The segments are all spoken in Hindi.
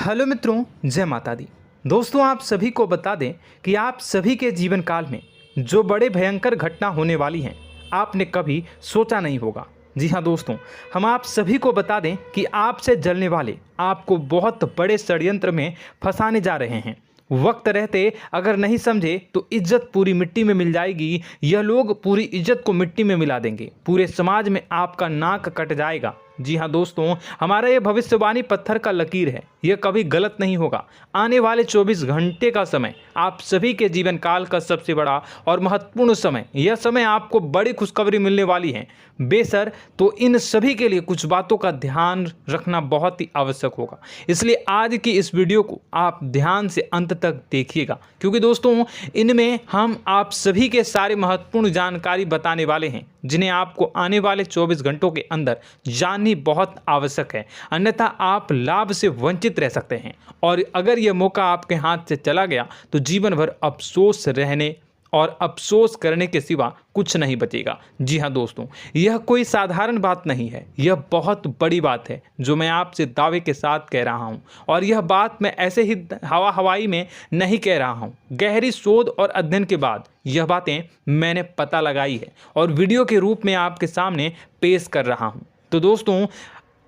हेलो मित्रों, जय माता दी। दोस्तों, आप सभी को बता दें कि आप सभी के जीवन काल में जो बड़े भयंकर घटना होने वाली हैं, आपने कभी सोचा नहीं होगा। जी हाँ दोस्तों, हम आप सभी को बता दें कि आपसे जलने वाले आपको बहुत बड़े षड्यंत्र में फंसाने जा रहे हैं। वक्त रहते अगर नहीं समझे तो इज्जत पूरी मिट्टी में मिल जाएगी। यह लोग पूरी इज्जत को मिट्टी में मिला देंगे। पूरे समाज में आपका नाक कट जाएगा। जी हाँ दोस्तों, हमारा ये भविष्यवाणी पत्थर का लकीर है, यह कभी गलत नहीं होगा। आने वाले 24 घंटे का समय आप सभी के जीवन काल का सबसे बड़ा और महत्वपूर्ण समय। यह समय आपको बड़ी खुशखबरी मिलने वाली है बेसर, तो इन सभी के लिए कुछ बातों का ध्यान रखना बहुत ही आवश्यक होगा। इसलिए आज की इस वीडियो को आप ध्यान से अंत तक देखिएगा, क्योंकि दोस्तों इनमें हम आप सभी के सारे महत्वपूर्ण जानकारी बताने वाले हैं, जिन्हें आपको आने वाले 24 घंटों के अंदर जाननी बहुत आवश्यक है। अन्यथा आप लाभ से वंचित रह सकते हैं, और अगर यह मौका आपके हाथ से चला गया तो जीवन भर अफसोस रहने और अफसोस करने के सिवा कुछ नहीं बचेगा। जी हाँ दोस्तों, यह कोई साधारण बात नहीं है, यह बहुत बड़ी बात है जो मैं आपसे दावे के साथ कह रहा हूँ। और यह बात मैं ऐसे ही हवाई में नहीं कह रहा हूँ। गहरी शोध और अध्ययन के बाद यह बातें मैंने पता लगाई है और वीडियो के रूप में आपके सामने पेश कर रहा हूँ। तो दोस्तों,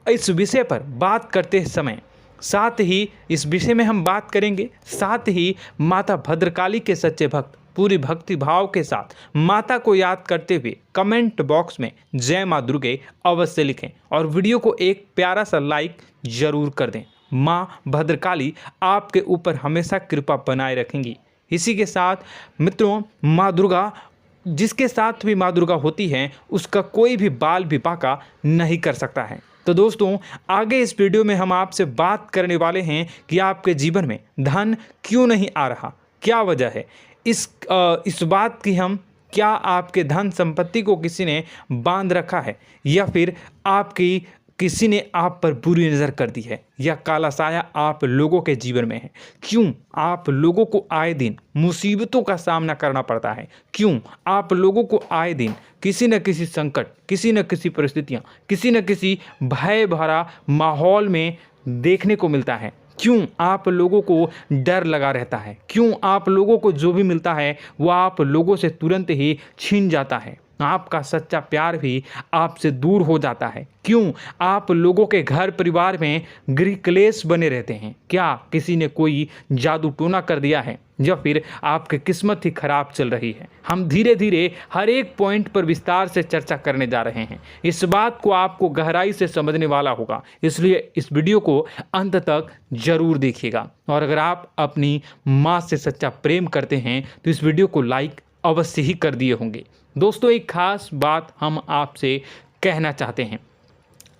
इस विषय पर बात करते समय साथ ही इस विषय में हम बात करेंगे, साथ ही माता भद्रकाली के सच्चे भक्त पूरी भक्ति भाव के साथ माता को याद करते हुए कमेंट बॉक्स में जय माँ दुर्गे अवश्य लिखें और वीडियो को एक प्यारा सा लाइक जरूर कर दें। माँ भद्रकाली आपके ऊपर हमेशा कृपा बनाए रखेंगी। इसी के साथ मित्रों, माँ दुर्गा, जिसके साथ भी माँ दुर्गा होती हैं, उसका कोई भी बाल भी बांका नहीं कर सकता है। तो दोस्तों, आगे इस वीडियो में हम आपसे बात करने वाले हैं कि आपके जीवन में धन क्यों नहीं आ रहा, क्या वजह है इस बात की। हम क्या आपके धन संपत्ति को किसी ने बांध रखा है, या फिर आपकी किसी ने आप पर बुरी नज़र कर दी है, या काला साया आप लोगों के जीवन में है। क्यों आप लोगों को आए दिन मुसीबतों का सामना करना पड़ता है, क्यों आप लोगों को आए दिन किसी न किसी संकट, किसी न किसी परिस्थितियाँ, किसी न किसी भय भरा माहौल में देखने को मिलता है, क्यों आप लोगों को डर लगा रहता है, क्यों आप लोगों को जो भी मिलता है वो आप लोगों से तुरंत ही छीन जाता है, आपका सच्चा प्यार भी आपसे दूर हो जाता है, क्यों आप लोगों के घर परिवार में गृह क्लेश बने रहते हैं। क्या किसी ने कोई जादू टोना कर दिया है, या फिर आपकी किस्मत ही खराब चल रही है। हम धीरे धीरे हर एक पॉइंट पर विस्तार से चर्चा करने जा रहे हैं। इस बात को आपको गहराई से समझने वाला होगा, इसलिए इस वीडियो को अंत तक जरूर देखिएगा। और अगर आप अपनी माँ से सच्चा प्रेम करते हैं तो इस वीडियो को लाइक अवश्य ही कर दिए होंगे। दोस्तों, एक खास बात हम आपसे कहना चाहते हैं।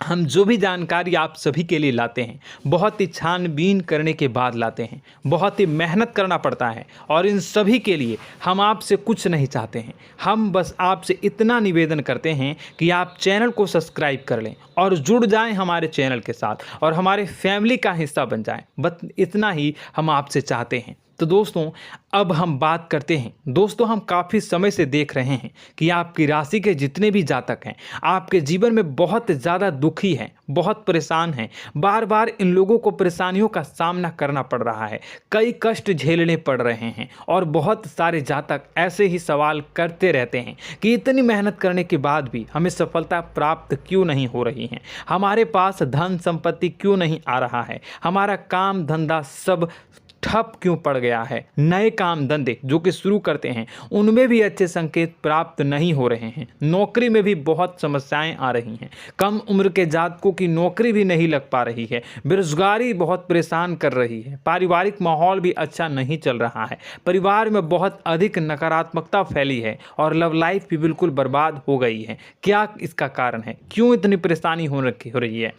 हम जो भी जानकारी आप सभी के लिए लाते हैं, बहुत ही छानबीन करने के बाद लाते हैं, बहुत ही मेहनत करना पड़ता है, और इन सभी के लिए हम आपसे कुछ नहीं चाहते हैं। हम बस आपसे इतना निवेदन करते हैं कि आप चैनल को सब्सक्राइब कर लें और जुड़ जाएं हमारे चैनल के साथ और हमारे फैमिली का हिस्सा बन जाएं। बस इतना ही हम आपसे चाहते हैं। तो दोस्तों, अब हम बात करते हैं। दोस्तों, हम काफ़ी समय से देख रहे हैं कि आपकी राशि के जितने भी जातक हैं, आपके जीवन में बहुत ज़्यादा दुखी हैं, बहुत परेशान हैं। बार बार इन लोगों को परेशानियों का सामना करना पड़ रहा है, कई कष्ट झेलने पड़ रहे हैं, और बहुत सारे जातक ऐसे ही सवाल करते रहते हैं कि इतनी मेहनत करने के बाद भी हमें सफलता प्राप्त क्यों नहीं हो रही है, हमारे पास धन संपत्ति क्यों नहीं आ रहा है, हमारा काम धंधा सब ठप क्यों पड़ गया है, नए काम धंधे जो कि शुरू करते हैं उनमें भी अच्छे संकेत प्राप्त नहीं हो रहे हैं, नौकरी में भी बहुत समस्याएं आ रही हैं, कम उम्र के जातकों की नौकरी भी नहीं लग पा रही है, बेरोजगारी बहुत परेशान कर रही है, पारिवारिक माहौल भी अच्छा नहीं चल रहा है, परिवार में बहुत अधिक नकारात्मकता फैली है, और लव लाइफ भी बिल्कुल बर्बाद हो गई है। क्या इसका कारण है, क्यों इतनी परेशानी हो रही है?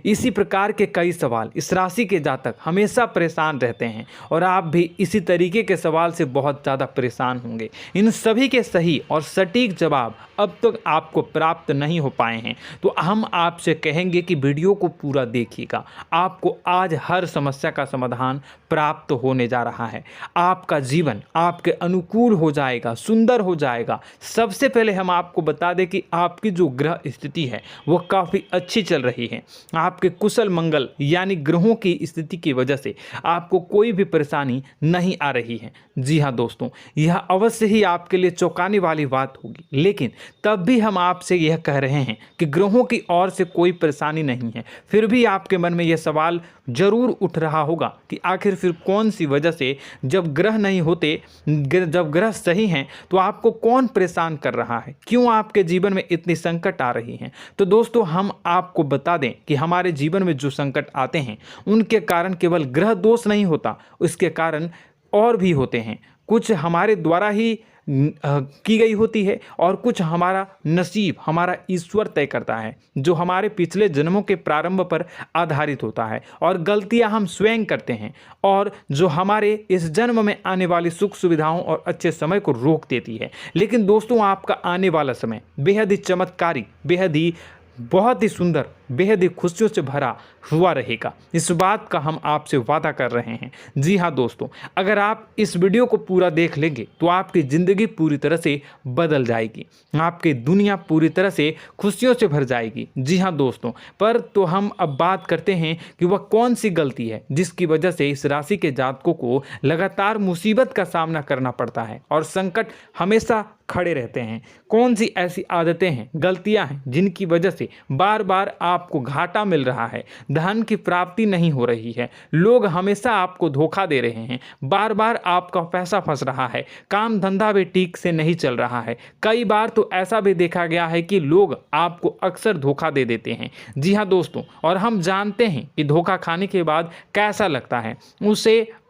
इसी प्रकार के कई सवाल इस राशि के जातक हमेशा परेशान रहते हैं, और आप भी इसी तरीके के सवाल से बहुत ज़्यादा परेशान होंगे। इन सभी के सही और सटीक जवाब अब तक आपको प्राप्त नहीं हो पाए हैं, तो हम आपसे कहेंगे कि वीडियो को पूरा देखिएगा। आपको आज हर समस्या का समाधान प्राप्त होने जा रहा है। आपका जीवन आपके अनुकूल हो जाएगा, सुंदर हो जाएगा। सबसे पहले हम आपको बता दें कि आपकी जो ग्रह स्थिति है वो काफ़ी अच्छी चल रही है। आपके कुशल मंगल यानी ग्रहों की स्थिति की वजह से आपको कोई भी परेशानी नहीं आ रही है। जी हाँ दोस्तों, यह अवश्य ही आपके लिए चौंकाने वाली बात होगी, लेकिन तब भी हम आपसे यह कह रहे हैं कि ग्रहों की ओर से कोई परेशानी नहीं है। फिर भी आपके मन में यह सवाल जरूर उठ रहा होगा कि आखिर फिर कौन सी वजह से, जब ग्रह नहीं होते, जब ग्रह सही हैं, तो आपको कौन परेशान कर रहा है, क्यों आपके जीवन में इतनी संकट आ रही हैं। तो दोस्तों, हम आपको बता दें कि हमारे जीवन में जो संकट आते हैं उनके कारण केवल ग्रह दोष नहीं होता, उसके कारण और भी होते हैं। कुछ हमारे द्वारा ही की गई होती है और कुछ हमारा नसीब, हमारा ईश्वर तय करता है, जो हमारे पिछले जन्मों के प्रारंभ पर आधारित होता है। और गलतियां हम स्वयं करते हैं और जो हमारे इस जन्म में आने वाली सुख सुविधाओं और अच्छे समय को रोक देती है। लेकिन दोस्तों, आपका आने वाला समय बेहद ही चमत्कारी, बेहद ही बहुत ही सुंदर, बेहद ही खुशियों से भरा हुआ रहेगा। इस बात का हम आपसे वादा कर रहे हैं। जी हाँ दोस्तों, अगर आप इस वीडियो को पूरा देख लेंगे तो आपकी ज़िंदगी पूरी तरह से बदल जाएगी, आपकी दुनिया पूरी तरह से खुशियों से भर जाएगी। जी हाँ दोस्तों, पर तो हम अब बात करते हैं कि वह कौन सी गलती है जिसकी वजह से इस राशि के जातकों को लगातार मुसीबत का सामना करना पड़ता है और संकट हमेशा खड़े रहते हैं। कौन सी ऐसी आदतें हैं, गलतियां हैं जिनकी वजह से बार बार आपको घाटा मिल रहा है, धन की प्राप्ति नहीं हो रही है, लोग हमेशा आपको धोखा दे रहे हैं, बार बार आपका पैसा फंस रहा है, काम धंधा भी ठीक से नहीं चल रहा है। कई बार तो ऐसा भी देखा गया है कि लोग आपको अक्सर धोखा दे देते हैं। जी हाँ दोस्तों, और हम जानते हैं कि धोखा खाने के बाद कैसा लगता है।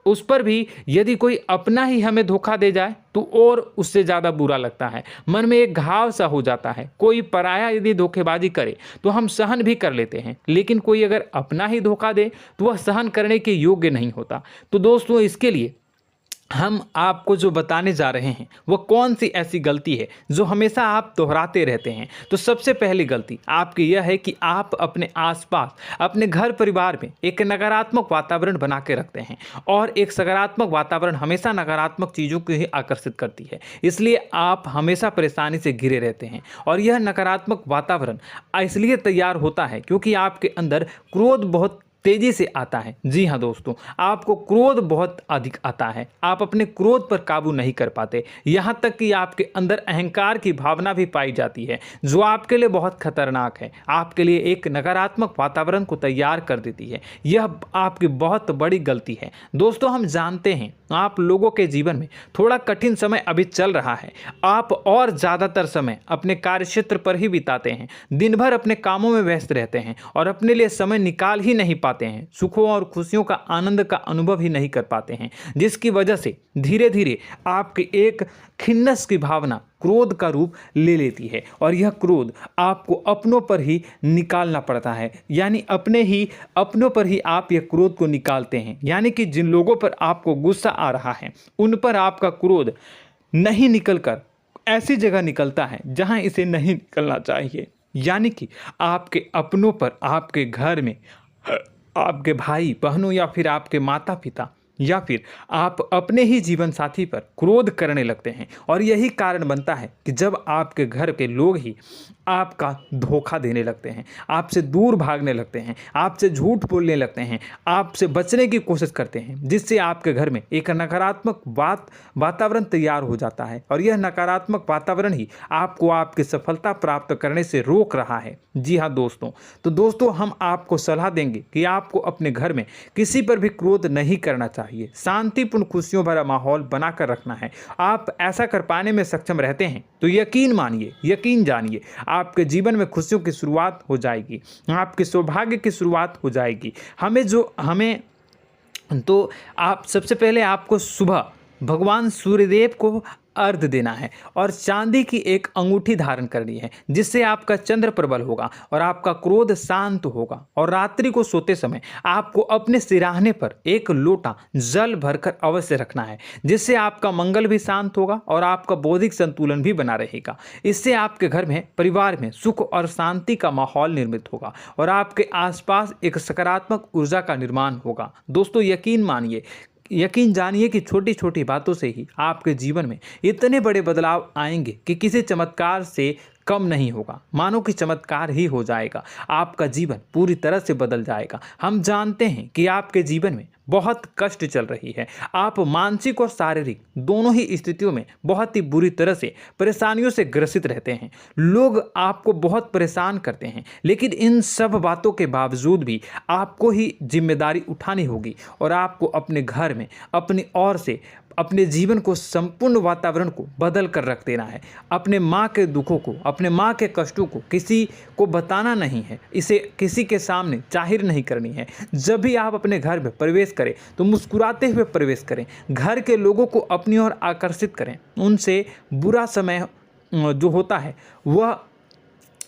उस पर भी यदि कोई अपना ही हमें धोखा दे जाए तो और उससे ज़्यादा बुरा लगता है, मन में एक घाव सा हो जाता है। कोई पराया यदि धोखेबाजी करे तो हम सहन भी कर लेते हैं, लेकिन कोई अगर अपना ही धोखा दे तो वह सहन करने के योग्य नहीं होता। तो दोस्तों, इसके लिए हम आपको जो बताने जा रहे हैं वो कौन सी ऐसी गलती है जो हमेशा आप दोहराते रहते हैं। तो सबसे पहली गलती आपकी यह है कि आप अपने आसपास, अपने घर परिवार में एक नकारात्मक वातावरण बना के रखते हैं, और एक सकारात्मक वातावरण हमेशा नकारात्मक चीज़ों को ही आकर्षित करती है। इसलिए आप हमेशा परेशानी से घिरे रहते हैं, और यह नकारात्मक वातावरण इसलिए तैयार होता है क्योंकि आपके अंदर क्रोध बहुत तेजी से आता है। जी हाँ दोस्तों, आपको क्रोध बहुत अधिक आता है, आप अपने क्रोध पर काबू नहीं कर पाते, यहाँ तक कि आपके अंदर अहंकार की भावना भी पाई जाती है, जो आपके लिए बहुत खतरनाक है, आपके लिए एक नकारात्मक वातावरण को तैयार कर देती है। यह आपकी बहुत बड़ी गलती है। दोस्तों, हम जानते हैं आप लोगों के जीवन में थोड़ा कठिन समय अभी चल रहा है। आप और ज़्यादातर समय अपने कार्यक्षेत्र पर ही बिताते हैं, दिन भर अपने कामों में व्यस्त रहते हैं और अपने लिए समय निकाल ही नहीं पाते हैं, सुखों और खुशियों का आनंद का अनुभव ही नहीं कर पाते हैं, जिसकी वजह से धीरे धीरे आपकी एक खिन्नस की भावना क्रोध का रूप ले लेती है, और यह क्रोध आपको अपनों पर ही निकालना पड़ता है। यानी अपनों पर ही आप यह क्रोध को निकालते हैं। यानी कि जिन लोगों पर आपको गुस्सा आ रहा है उन पर आपका क्रोध नहीं निकलकर ऐसी जगह निकलता है जहां इसे नहीं निकलना चाहिए। यानी कि आपके अपनों पर, आपके घर में, आपके भाई बहनों या फिर आपके माता पिता या फिर आप अपने ही जीवन साथी पर क्रोध करने लगते हैं, और यही कारण बनता है कि जब आपके घर के लोग ही आपका धोखा देने लगते हैं, आपसे दूर भागने लगते हैं, आपसे झूठ बोलने लगते हैं, आपसे बचने की कोशिश करते हैं, जिससे आपके घर में एक नकारात्मक वातावरण तैयार हो जाता है, और यह नकारात्मक वातावरण ही आपको आपकी सफलता प्राप्त करने से रोक रहा है। जी हाँ दोस्तों, तो दोस्तों, हम आपको सलाह देंगे कि आपको अपने घर में किसी पर भी क्रोध नहीं करना चाहिए, शांतिपूर्ण खुशियों भरा माहौल बनाकर रखना है। आप ऐसा कर पाने में सक्षम रहते हैं तो यकीन मानिए, यकीन जानिए, आपके जीवन में खुशियों की शुरुआत हो जाएगी, आपके सौभाग्य की शुरुआत हो जाएगी। आप सबसे पहले आपको सुबह भगवान सूर्यदेव को अर्घ्य देना है और चांदी की एक अंगूठी धारण करनी है, जिससे आपका चंद्र प्रबल होगा और आपका क्रोध शांत होगा। और रात्रि को सोते समय आपको अपने सिरहाने पर एक लोटा जल भरकर अवश्य रखना है, जिससे आपका मंगल भी शांत होगा और आपका बौद्धिक संतुलन भी बना रहेगा। इससे आपके घर में, परिवार में सुख और शांति का माहौल निर्मित होगा और आपके आसपास एक सकारात्मक ऊर्जा का निर्माण होगा। दोस्तों, यकीन जानिए कि छोटी छोटी बातों से ही आपके जीवन में इतने बड़े बदलाव आएंगे कि किसी चमत्कार से कम नहीं होगा। मानो कि चमत्कार ही हो जाएगा, आपका जीवन पूरी तरह से बदल जाएगा। हम जानते हैं कि आपके जीवन में बहुत कष्ट चल रही है, आप मानसिक और शारीरिक दोनों ही स्थितियों में बहुत ही बुरी तरह से परेशानियों से ग्रसित रहते हैं। लोग आपको बहुत परेशान करते हैं, लेकिन इन सब बातों के बावजूद भी आपको ही जिम्मेदारी उठानी होगी और आपको अपने घर में अपनी ओर से अपने जीवन को, संपूर्ण वातावरण को बदल कर रख देना है। अपने माँ के दुखों को, अपने माँ के कष्टों को किसी को बताना नहीं है, इसे किसी के सामने जाहिर नहीं करनी है। जब भी आप अपने घर में प्रवेश करें तो मुस्कुराते हुए प्रवेश करें, घर के लोगों को अपनी ओर आकर्षित करें। उनसे बुरा समय जो होता है वह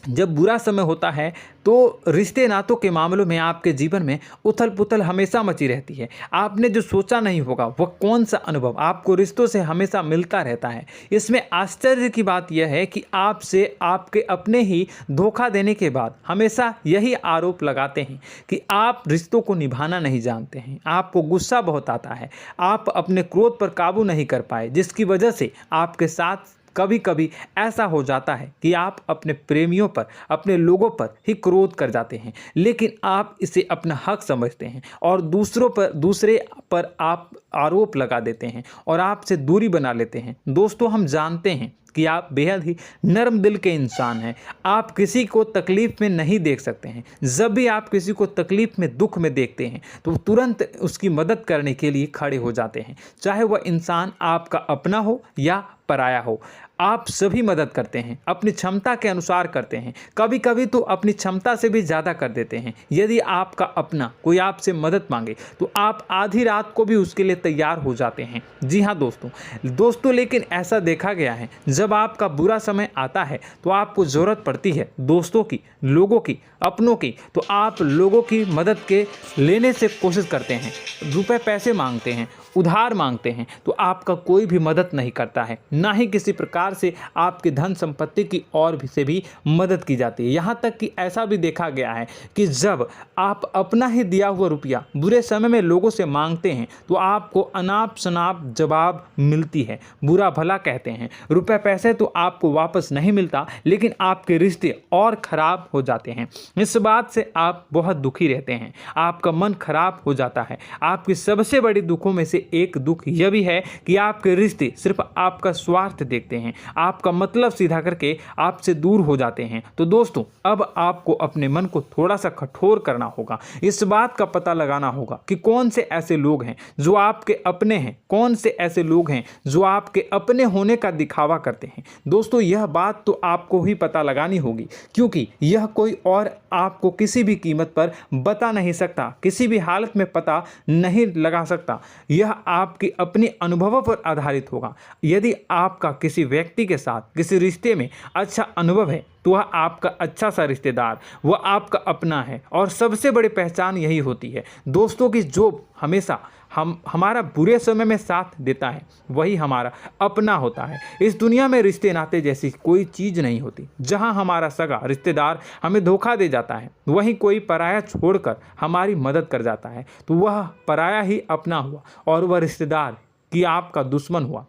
जब बुरा समय होता है तो रिश्ते नातों के मामलों में आपके जीवन में उथल पुथल हमेशा मची रहती है। आपने जो सोचा नहीं होगा वह कौन सा अनुभव आपको रिश्तों से हमेशा मिलता रहता है। इसमें आश्चर्य की बात यह है कि आपसे आपके अपने ही धोखा देने के बाद हमेशा यही आरोप लगाते हैं कि आप रिश्तों को निभाना नहीं जानते हैं, आपको गुस्सा बहुत आता है, आप अपने क्रोध पर काबू नहीं कर पाए, जिसकी वजह से आपके साथ कभी कभी ऐसा हो जाता है कि आप अपने प्रेमियों पर, अपने लोगों पर ही क्रोध कर जाते हैं, लेकिन आप इसे अपना हक समझते हैं और दूसरे पर आप आरोप लगा देते हैं और आपसे दूरी बना लेते हैं। दोस्तों, हम जानते हैं कि आप बेहद ही नर्म दिल के इंसान हैं। आप किसी को तकलीफ में नहीं देख सकते हैं। जब भी आप किसी को तकलीफ में, दुख में देखते हैं तो तुरंत उसकी मदद करने के लिए खड़े हो जाते हैं, चाहे वह इंसान आपका अपना हो या पराया हो। आप सभी मदद करते हैं, अपनी क्षमता के अनुसार करते हैं, कभी कभी तो अपनी क्षमता से भी ज़्यादा कर देते हैं। यदि आपका अपना कोई आपसे मदद मांगे तो आप आधी रात को भी उसके लिए तैयार हो जाते हैं। जी हाँ दोस्तों, लेकिन ऐसा देखा गया है, जब आपका बुरा समय आता है तो आपको ज़रूरत पड़ती है दोस्तों की, लोगों की, अपनों की, तो आप लोगों की मदद के लेने से कोशिश करते हैं, रुपए पैसे मांगते हैं, उधार मांगते हैं, तो आपका कोई भी मदद नहीं करता है, ना ही किसी प्रकार से आपकी धन संपत्ति की ओर से भी मदद की जाती है। यहाँ तक कि ऐसा भी देखा गया है कि जब आप अपना ही दिया हुआ रुपया बुरे समय में लोगों से मांगते हैं तो आपको अनाप शनाप जवाब मिलती है, बुरा भला कहते हैं। रुपए पैसे तो आपको वापस नहीं मिलता, लेकिन आपके रिश्ते और खराब हो जाते हैं। इस बात से आप बहुत दुखी रहते हैं, आपका मन खराब हो जाता है। आपकी सबसे बड़ी दुखों में से एक दुख यह भी है कि आपके रिश्ते सिर्फ आपका स्वार्थ देखते हैं, आपका मतलब सीधा करके आपसे दूर हो जाते हैं। तो दोस्तों, अब आपको अपने मन को थोड़ा सा कठोर करना होगा, इस बात का पता लगाना होगा कि कौन से ऐसे लोग हैं जो आपके अपने हैं, कौन से ऐसे लोग हैं जो आपके अपने होने का दिखावा करते हैं। दोस्तों, यह बात तो आपको ही पता लगानी होगी, क्योंकि यह कोई और आपको किसी भी कीमत पर बता नहीं सकता, किसी भी हालत में पता नहीं लगा सकता। यह आपके अपने अनुभवों पर आधारित होगा। यदि आपका किसी व्यक्ति के साथ किसी रिश्ते में अच्छा अनुभव है तो वह आपका अच्छा सा रिश्तेदार, वह आपका अपना है। और सबसे बड़ी पहचान यही होती है दोस्तों की जो हमेशा हमारा बुरे समय में साथ देता है वही हमारा अपना होता है। इस दुनिया में रिश्ते नाते जैसी कोई चीज़ नहीं होती। जहां हमारा सगा रिश्तेदार हमें धोखा दे जाता है, वहीं कोई पराया छोड़कर हमारी मदद कर जाता है, तो वह पराया ही अपना हुआ और वह रिश्तेदार की आपका दुश्मन हुआ।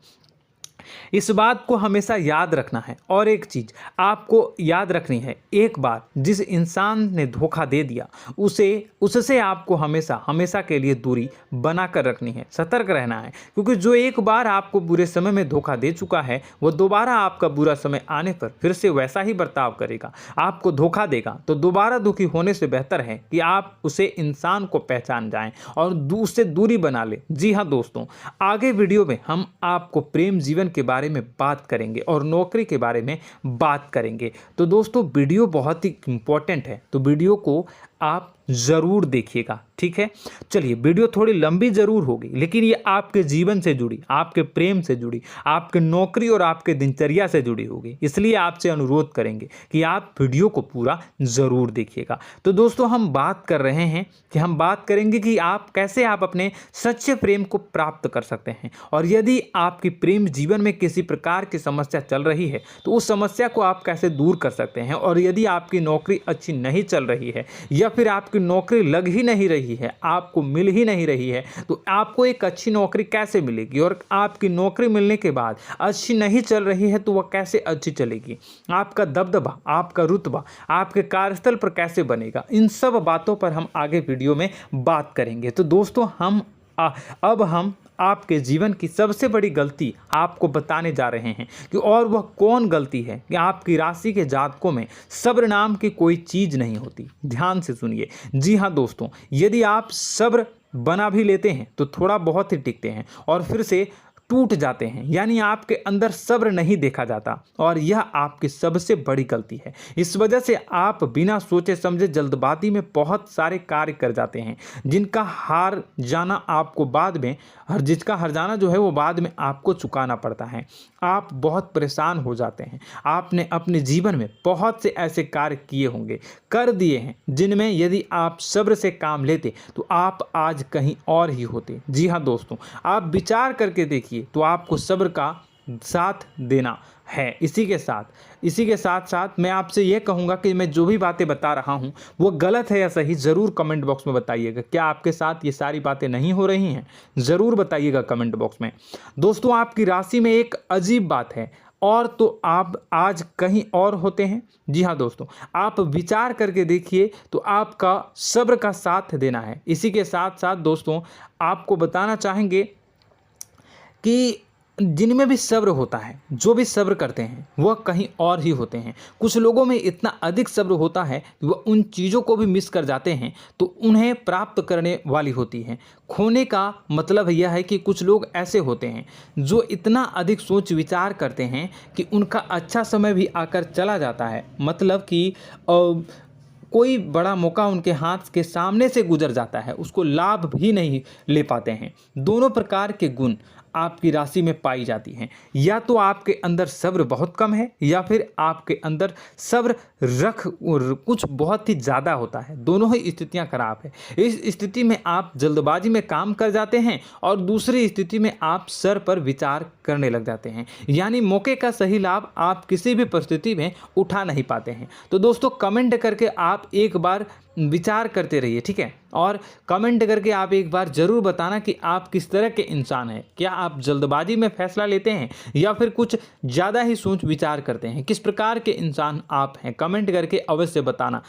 इस बात को हमेशा याद रखना है। और एक चीज़ आपको याद रखनी है, एक बार जिस इंसान ने धोखा दे दिया उससे आपको हमेशा के लिए दूरी बना कर रखनी है, सतर्क रहना है। क्योंकि जो एक बार आपको बुरे समय में धोखा दे चुका है वो दोबारा आपका बुरा समय आने पर फिर से वैसा ही बर्ताव करेगा, आपको धोखा देगा। तो दोबारा दुखी होने से बेहतर है कि आप उसे इंसान को पहचान जाएं और उससे दूरी बना लें। जी हाँ दोस्तों, आगे वीडियो में हम आपको प्रेम जीवन के बारे में बात करेंगे और नौकरी के बारे में बात करेंगे। तो दोस्तों, वीडियो बहुत ही इम्पोर्टेंट है, तो वीडियो को आप ज़रूर देखिएगा, ठीक है। चलिए, वीडियो थोड़ी लंबी ज़रूर होगी, लेकिन ये आपके जीवन से जुड़ी, आपके प्रेम से जुड़ी, आपके नौकरी और आपके दिनचर्या से जुड़ी होगी, इसलिए आपसे अनुरोध करेंगे कि आप वीडियो को पूरा ज़रूर देखिएगा। तो दोस्तों, हम बात कर रहे हैं कि हम बात करेंगे कि आप कैसे आप अपने सच्चे प्रेम को प्राप्त कर सकते हैं, और यदि आपकी प्रेम जीवन में किसी प्रकार की समस्या चल रही है तो उस समस्या को आप कैसे दूर कर सकते हैं, और यदि आपकी नौकरी अच्छी नहीं चल रही है या फिर आपकी नौकरी लग ही नहीं रही है, आपको मिल ही नहीं रही है, तो आपको एक अच्छी नौकरी कैसे मिलेगी, और आपकी नौकरी मिलने के बाद अच्छी नहीं चल रही है तो वह कैसे अच्छी चलेगी, आपका दबदबा, आपका रुतबा आपके कार्यस्थल पर कैसे बनेगा, इन सब बातों पर हम आगे वीडियो में बात करेंगे। तो दोस्तों, अब हम आपके जीवन की सबसे बड़ी गलती आपको बताने जा रहे हैं कि और वह कौन गलती है कि आपकी राशि के जातकों में सब्र नाम की कोई चीज़ नहीं होती। ध्यान से सुनिए। जी हाँ दोस्तों, यदि आप सब्र बना भी लेते हैं तो थोड़ा बहुत ही टिकते हैं और फिर से टूट जाते हैं, यानी आपके अंदर सब्र नहीं देखा जाता, और यह आपकी सबसे बड़ी गलती है। इस वजह से आप बिना सोचे समझे जल्दबाजी में बहुत सारे कार्य कर जाते हैं, जिसका हार जाना जो है वो बाद में आपको चुकाना पड़ता है। आप बहुत परेशान हो जाते हैं। आपने अपने जीवन में बहुत से ऐसे कार्य किए होंगे, कर दिए हैं, जिनमें यदि आप सब्र से काम लेते तो आप आज कहीं और ही होते। जी हाँ दोस्तों, आप विचार करके देखिए तो आपको सब्र का साथ देना है। इसी के साथ साथ मैं आपसे यह कहूँगा कि मैं जो भी बातें बता रहा हूँ वो गलत है या सही, ज़रूर कमेंट बॉक्स में बताइएगा। क्या आपके साथ ये सारी बातें नहीं हो रही हैं, ज़रूर बताइएगा कमेंट बॉक्स में। दोस्तों, आपकी राशि में एक अजीब बात है, और तो आप आज कहीं और होते हैं। जी हाँ दोस्तों, आप विचार करके देखिए तो आपका सब्र का साथ देना है। इसी के साथ साथ दोस्तों, आपको बताना चाहेंगे कि जिनमें भी सब्र होता है, जो भी सब्र करते हैं वह कहीं और ही होते हैं। कुछ लोगों में इतना अधिक सब्र होता है कि वह उन चीज़ों को भी मिस कर जाते हैं तो उन्हें प्राप्त करने वाली होती हैं। खोने का मतलब यह है कि कुछ लोग ऐसे होते हैं जो इतना अधिक सोच विचार करते हैं कि उनका अच्छा समय भी आकर चला जाता है, मतलब कि कोई बड़ा मौका उनके हाथ के सामने से गुजर जाता है, उसको लाभ भी नहीं ले पाते हैं। दोनों प्रकार के गुण आपकी राशि में पाई जाती हैं। या तो आपके अंदर सब्र बहुत कम है या फिर आपके अंदर सब्र कुछ बहुत ही ज़्यादा होता है। दोनों ही स्थितियां खराब है। इस स्थिति में आप जल्दबाजी में काम कर जाते हैं और दूसरी स्थिति में आप सर पर विचार करने लग जाते हैं, यानी मौके का सही लाभ आप किसी भी परिस्थिति में उठा नहीं पाते हैं। तो दोस्तों, कमेंट करके आप एक बार विचार करते रहिए, ठीक है, और कमेंट करके आप एक बार ज़रूर बताना कि आप किस तरह के इंसान हैं। क्या आप जल्दबाजी में फैसला लेते हैं या फिर कुछ ज़्यादा ही सोच विचार करते हैं? किस प्रकार के इंसान आप हैं, कमेंट करके अवश्य बताना।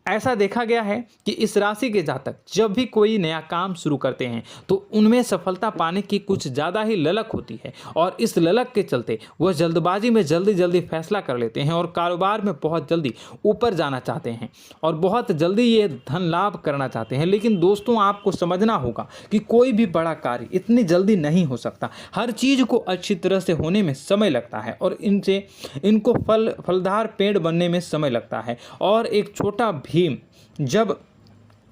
ऐसा देखा गया है कि इस राशि के जातक जब भी कोई नया काम शुरू करते हैं तो उनमें सफलता पाने की कुछ ज़्यादा ही ललक होती है, और इस ललक के चलते वह जल्दबाजी में जल्दी फैसला कर लेते हैं और कारोबार में बहुत जल्दी ऊपर जाना चाहते हैं और बहुत जल्दी ये धन लाभ करना चाहते हैं। लेकिन दोस्तों, आपको समझना होगा कि कोई भी बड़ा कार्य इतनी जल्दी नहीं हो सकता। हर चीज़ को अच्छी तरह से होने में समय लगता है और इनको फलदार पेड़ बनने में समय लगता है। और एक छोटा भीम जब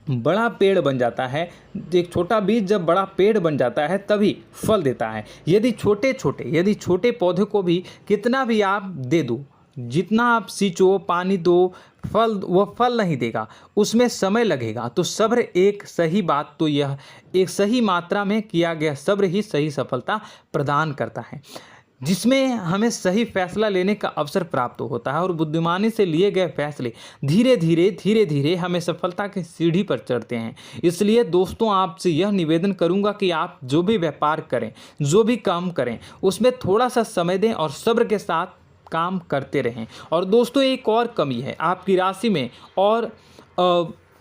बड़ा पेड़ बन जाता है, एक छोटा बीज जब बड़ा पेड़ बन जाता है तभी फल देता है। यदि छोटे पौधे को भी कितना भी आप दे दो, जितना आप सींचो, पानी दो, वह फल नहीं देगा, उसमें समय लगेगा। तो सब्र एक सही बात तो यह एक सही मात्रा में किया गया सब्र ही सही सफलता प्रदान करता है, जिसमें हमें सही फैसला लेने का अवसर प्राप्त होता है और बुद्धिमानी से लिए गए फैसले धीरे धीरे हमें सफलता की सीढ़ी पर चढ़ते हैं। इसलिए दोस्तों, आपसे यह निवेदन करूंगा कि आप जो भी व्यापार करें, जो भी काम करें, उसमें थोड़ा सा समय दें और सब्र के साथ काम करते रहें। और दोस्तों, एक और कमी है आपकी राशि में, और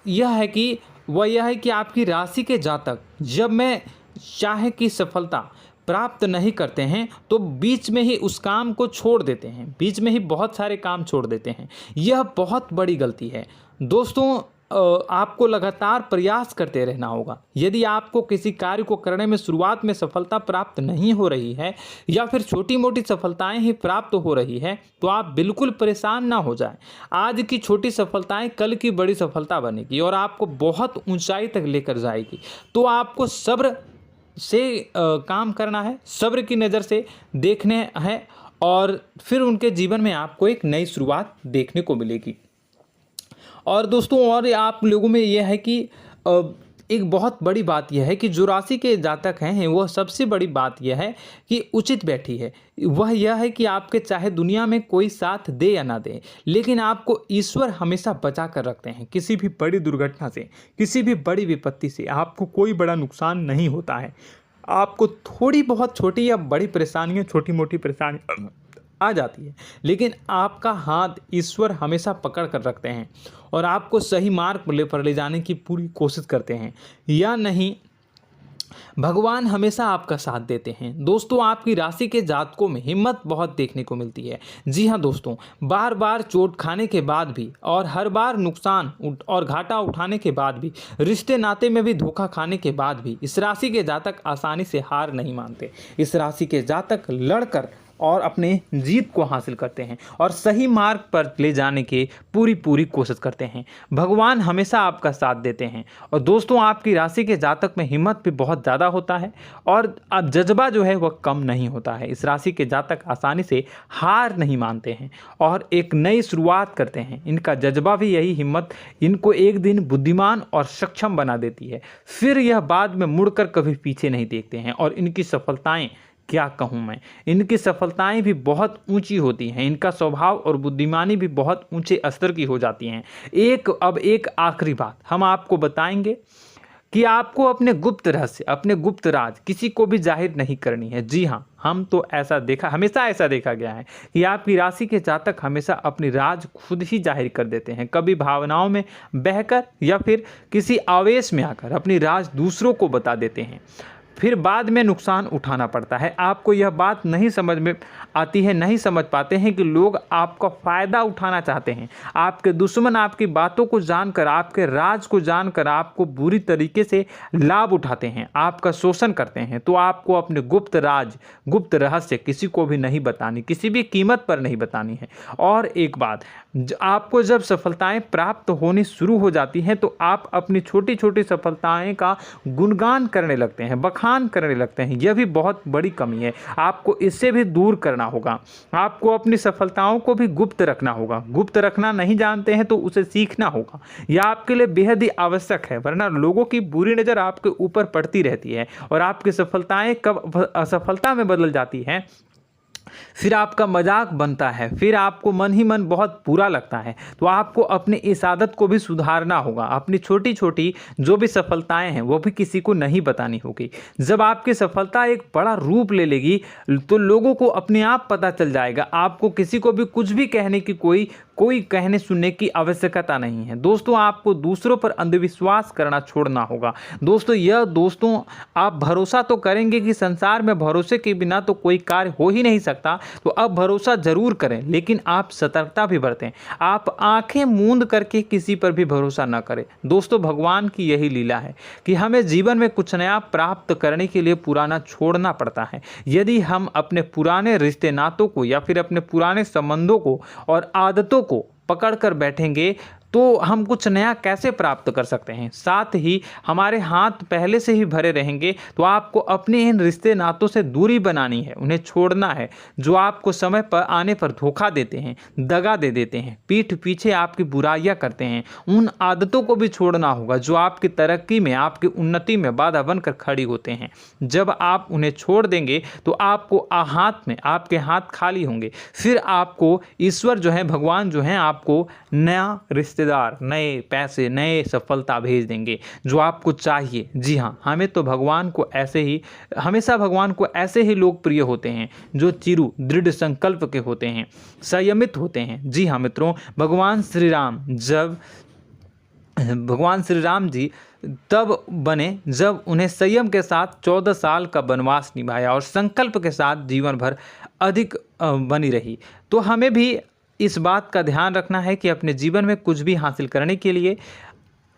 यह है कि आपकी राशि के जातक जब में चाहे कि सफलता प्राप्त नहीं करते हैं तो बीच में ही उस काम को छोड़ देते हैं, बीच में ही बहुत सारे काम छोड़ देते हैं। यह बहुत बड़ी गलती है दोस्तों। आपको लगातार प्रयास करते रहना होगा। यदि आपको किसी कार्य को करने में शुरुआत में सफलता प्राप्त नहीं हो रही है या फिर छोटी मोटी सफलताएं ही प्राप्त हो रही है तो आप बिल्कुल परेशान ना हो जाएं। आज की छोटी सफलताएं कल की बड़ी सफलता बनेगी और आपको बहुत ऊंचाई तक लेकर जाएगी। तो आपको सब्र से काम करना है, सब्र की नज़र से देखने हैं और फिर उनके जीवन में आपको एक नई शुरुआत देखने को मिलेगी। और दोस्तों और आप लोगों में यह है कि एक बहुत बड़ी बात यह है कि जो राशि के जातक हैं वह सबसे बड़ी बात यह है कि उचित बैठी है। वह यह है कि आपके चाहे दुनिया में कोई साथ दे या ना दे, लेकिन आपको ईश्वर हमेशा बचा कर रखते हैं। किसी भी बड़ी दुर्घटना से, किसी भी बड़ी विपत्ति से आपको कोई बड़ा नुकसान नहीं होता है। आपको थोड़ी बहुत छोटी या बड़ी परेशानियाँ, छोटी मोटी परेशानी आ जाती है, लेकिन आपका हाथ ईश्वर हमेशा पकड़ कर रखते हैं और आपको सही मार्ग पर ले जाने की पूरी कोशिश करते हैं। या नहीं, भगवान हमेशा आपका साथ देते हैं। दोस्तों आपकी राशि के जातकों में हिम्मत बहुत देखने को मिलती है। जी हाँ दोस्तों, बार बार चोट खाने के बाद भी और हर बार नुकसान और घाटा उठाने के बाद भी, रिश्ते नाते में भी धोखा खाने के बाद भी इस राशि के जातक आसानी से हार नहीं मानते। इस राशि के जातक लड़कर और अपने जीत को हासिल करते हैं और सही मार्ग पर ले जाने की पूरी कोशिश करते हैं। भगवान हमेशा आपका साथ देते हैं। और दोस्तों आपकी राशि के जातक में हिम्मत भी बहुत ज़्यादा होता है और अब जज्बा जो है वह कम नहीं होता है। इस राशि के जातक आसानी से हार नहीं मानते हैं और एक नई शुरुआत करते हैं। इनका जज्बा भी, यही हिम्मत इनको एक दिन बुद्धिमान और सक्षम बना देती है। फिर यह बाद में मुड़कर कभी पीछे नहीं देखते हैं और इनकी सफलताएं, क्या कहूँ मैं, इनकी सफलताएं भी बहुत ऊंची होती हैं। इनका स्वभाव और बुद्धिमानी भी बहुत ऊंचे स्तर की हो जाती हैं। अब एक आखिरी बात हम आपको बताएंगे कि आपको अपने गुप्त रहस्य, अपने गुप्त राज किसी को भी जाहिर नहीं करनी है। जी हाँ, हम तो हमेशा ऐसा देखा गया है कि आपकी राशि के जातक हमेशा अपनी राज खुद ही जाहिर कर देते हैं। कभी भावनाओं में बहकर या फिर किसी आवेश में आकर अपनी राज दूसरों को बता देते हैं, फिर बाद में नुकसान उठाना पड़ता है। आपको यह बात नहीं समझ में आती है, नहीं समझ पाते हैं कि लोग आपका फ़ायदा उठाना चाहते हैं। आपके दुश्मन आपकी बातों को जानकर, आपके राज को जानकर आपको बुरी तरीके से लाभ उठाते हैं, आपका शोषण करते हैं। तो आपको अपने गुप्त राज, गुप्त रहस्य किसी को भी नहीं बतानी, किसी भी कीमत पर नहीं बतानी है। और एक बात, आपको जब सफलताएं प्राप्त होनी शुरू हो जाती हैं तो आप अपनी छोटी छोटी सफलताएं का गुणगान करने लगते हैं, बखान करने लगते हैं। यह भी बहुत बड़ी कमी है, आपको इससे भी दूर करना होगा। आपको अपनी सफलताओं को भी गुप्त रखना होगा। गुप्त रखना नहीं जानते हैं तो उसे सीखना होगा। यह आपके लिए बेहद ही आवश्यक है, वरना लोगों की बुरी नज़र आपके ऊपर पड़ती रहती है और आपकी सफलताएं कब असफलता में बदल जाती हैं, फिर आपका मजाक बनता है, फिर आपको मन ही मन बहुत बुरा लगता है। तो आपको अपनी इस आदत को भी सुधारना होगा। अपनी छोटी छोटी जो भी सफलताएं हैं वो भी किसी को नहीं बतानी होगी। जब आपकी सफलता एक बड़ा रूप ले लेगी तो लोगों को अपने आप पता चल जाएगा। आपको किसी को भी कुछ भी कहने की कोई कहने सुनने की आवश्यकता नहीं है। दोस्तों आपको दूसरों पर अंधविश्वास करना छोड़ना होगा। दोस्तों आप भरोसा तो करेंगे कि संसार में भरोसे के बिना तो कोई कार्य हो ही नहीं सकता, तो अब भरोसा जरूर करें, लेकिन आप सतर्कता भी बरतें। आप आंखें मूंद करके किसी पर भी भरोसा न करें। दोस्तों भगवान की यही लीला है कि हमें जीवन में कुछ नया प्राप्त करने के लिए पुराना छोड़ना पड़ता है। यदि हम अपने पुराने रिश्ते नातों को या फिर अपने पुराने संबंधों को और आदतों को पकड़ कर बैठेंगे तो हम कुछ नया कैसे प्राप्त कर सकते हैं। साथ ही हमारे हाथ पहले से ही भरे रहेंगे। तो आपको अपने इन रिश्ते नातों से दूरी बनानी है, उन्हें छोड़ना है जो आपको समय पर आने पर धोखा देते हैं, दगा दे देते हैं, पीठ पीछे आपकी बुराइयां करते हैं। उन आदतों को भी छोड़ना होगा जो आपकी तरक्की में, आपकी उन्नति में बाधा बनकर खड़ी होते हैं। जब आप उन्हें छोड़ देंगे तो आपके हाथ खाली होंगे। फिर आपको ईश्वर जो है, भगवान जो है, आपको नया रिश्तेदार, नए पैसे, नए सफलता भेज देंगे जो आपको चाहिए। जी हाँ, हमेशा भगवान को ऐसे ही लोग प्रिय होते हैं जो चिरु दृढ़ संकल्प के होते हैं, संयमित होते हैं। जी हाँ मित्रों, भगवान श्री राम जी तब बने जब उन्हें संयम के साथ 14 साल का वनवास निभाया और संकल्प के साथ जीवन भर अधिक बनी रही। तो हमें भी इस बात का ध्यान रखना है कि अपने जीवन में कुछ भी हासिल करने के लिए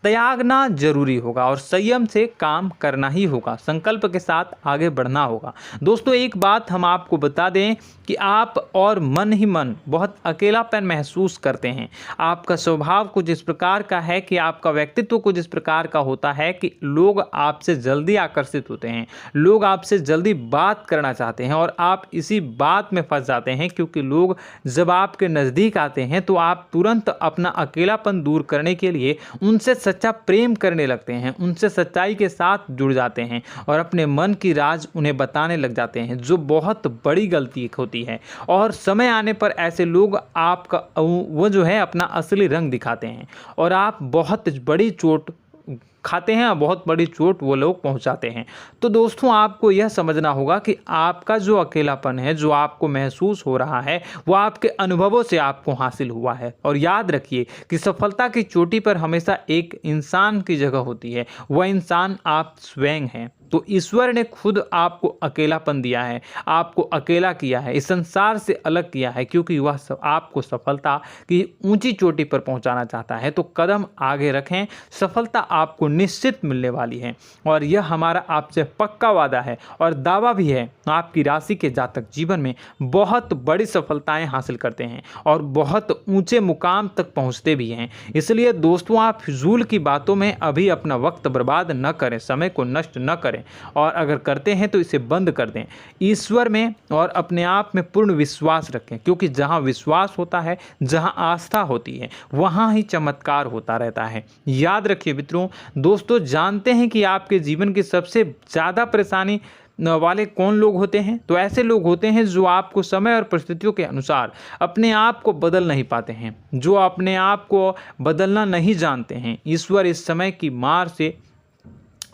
त्यागना जरूरी होगा और संयम से काम करना ही होगा, संकल्प के साथ आगे बढ़ना होगा। दोस्तों एक बात हम आपको बता दें कि आप और मन ही मन बहुत अकेलापन महसूस करते हैं। आपका स्वभाव कुछ इस प्रकार का है कि आपका व्यक्तित्व कुछ इस प्रकार का होता है कि लोग आपसे जल्दी आकर्षित होते हैं, लोग आपसे जल्दी बात करना चाहते हैं और आप इसी बात में फंस जाते हैं, क्योंकि लोग जब आपके नज़दीक आते हैं तो आप तुरंत अपना अकेलापन दूर करने के लिए उनसे सच्चा प्रेम करने लगते हैं, उनसे सच्चाई के साथ जुड़ जाते हैं और अपने मन की राज उन्हें बताने लग जाते हैं, जो बहुत बड़ी गलती होती है। और समय आने पर ऐसे लोग आपका वो जो है अपना असली रंग दिखाते हैं और आप बहुत बड़ी चोट खाते हैं, बहुत बड़ी चोट वो लोग पहुंचाते हैं। तो दोस्तों आपको यह समझना होगा कि आपका जो अकेलापन है, जो आपको महसूस हो रहा है, वो आपके अनुभवों से आपको हासिल हुआ है। और याद रखिए कि सफलता की चोटी पर हमेशा एक इंसान की जगह होती है, वह इंसान आप स्वयं हैं। तो ईश्वर ने खुद आपको अकेलापन दिया है, आपको अकेला किया है, इस संसार से अलग किया है, क्योंकि वह आपको सफलता की ऊंची चोटी पर पहुंचाना चाहता है। तो कदम आगे रखें, सफलता आपको निश्चित मिलने वाली है और यह हमारा आपसे पक्का वादा है और दावा भी है। आपकी राशि के जातक जीवन में बहुत बड़ी सफलताएं हासिल करते हैं और बहुत ऊंचे मुकाम तक पहुंचते भी हैं। इसलिए दोस्तों आप फिजूल की बातों में अभी अपना वक्त बर्बाद न करें, समय को नष्ट न करें और अगर करते हैं तो इसे बंद कर दें। ईश्वर में और अपने आप में पूर्ण विश्वास रखें, क्योंकि जहां विश्वास होता है, जहां आस्था होती है, वहां ही चमत्कार होता रहता है। याद रखिए मित्रों, दोस्तों जानते हैं कि आपके जीवन की सबसे ज़्यादा परेशानी वाले कौन लोग होते हैं? तो ऐसे लोग होते हैं जो आपको समय और परिस्थितियों के अनुसार अपने आप को बदल नहीं पाते हैं, जो अपने आप को बदलना नहीं जानते हैं। ईश्वर इस समय की मार से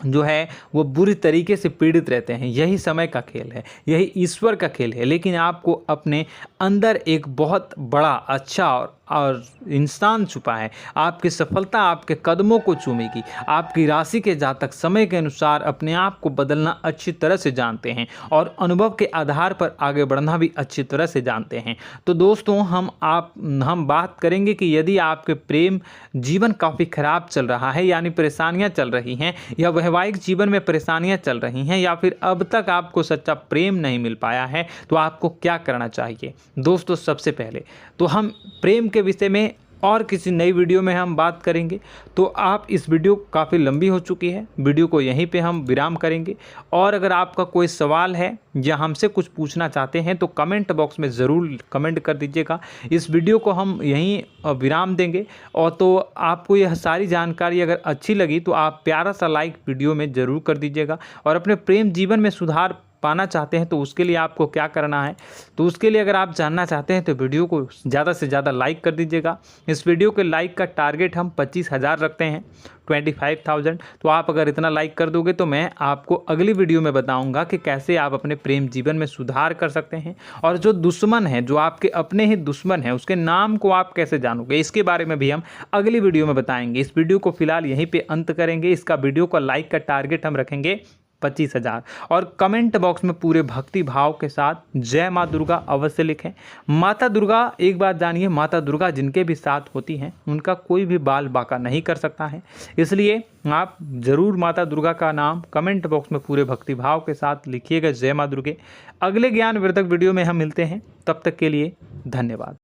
जो है वो बुरी तरीके से पीड़ित रहते हैं। यही समय का खेल है, यही ईश्वर का खेल है। लेकिन आपको अपने अंदर एक बहुत बड़ा अच्छा और इंसान छुपा है। आपकी सफलता आपके कदमों को चूमेगी। आपकी राशि के जातक समय के अनुसार अपने आप को बदलना अच्छी तरह से जानते हैं और अनुभव के आधार पर आगे बढ़ना भी अच्छी तरह से जानते हैं। तो दोस्तों हम बात करेंगे कि यदि आपके प्रेम जीवन काफ़ी खराब चल रहा है, यानी परेशानियां चल रही हैं, या वैवाहिक जीवन में परेशानियां चल रही हैं, या फिर अब तक आपको सच्चा प्रेम नहीं मिल पाया है, तो आपको क्या करना चाहिए। दोस्तों सबसे पहले तो हम प्रेम के विषय में और किसी नई वीडियो में हम बात करेंगे। तो आप इस वीडियो काफ़ी लंबी हो चुकी है, वीडियो को यहीं पे हम विराम करेंगे। और अगर आपका कोई सवाल है या हमसे कुछ पूछना चाहते हैं तो कमेंट बॉक्स में ज़रूर कमेंट कर दीजिएगा। इस वीडियो को हम यहीं विराम देंगे। और तो आपको यह सारी जानकारी अगर अच्छी लगी तो आप प्यारा सा लाइक वीडियो में ज़रूर कर दीजिएगा। और अपने प्रेम जीवन में सुधार पाना चाहते हैं तो उसके लिए आपको क्या करना है, तो उसके लिए अगर आप जानना चाहते हैं तो वीडियो को ज़्यादा से ज़्यादा लाइक कर दीजिएगा। इस वीडियो के लाइक का टारगेट हम 25,000 रखते हैं, 25,000। तो आप अगर इतना लाइक कर दोगे तो मैं आपको अगली वीडियो में बताऊंगा कि कैसे आप अपने प्रेम जीवन में सुधार कर सकते हैं। और जो दुश्मन है, जो आपके अपने ही दुश्मन है, उसके नाम को आप कैसे जानोगे, इसके बारे में भी हम अगली वीडियो में बताएंगे। इस वीडियो को फिलहाल यहीं पर अंत करेंगे। इसका वीडियो का लाइक का टारगेट हम रखेंगे 25,000। और कमेंट बॉक्स में पूरे भक्ति भाव के साथ जय माँ दुर्गा अवश्य लिखें। माता दुर्गा, एक बात जानिए, माता दुर्गा जिनके भी साथ होती हैं उनका कोई भी बाल बांका नहीं कर सकता है। इसलिए आप ज़रूर माता दुर्गा का नाम कमेंट बॉक्स में पूरे भक्ति भाव के साथ लिखिएगा, जय माँ दुर्गे। अगले ज्ञानवर्धक वीडियो में हम मिलते हैं, तब तक के लिए धन्यवाद।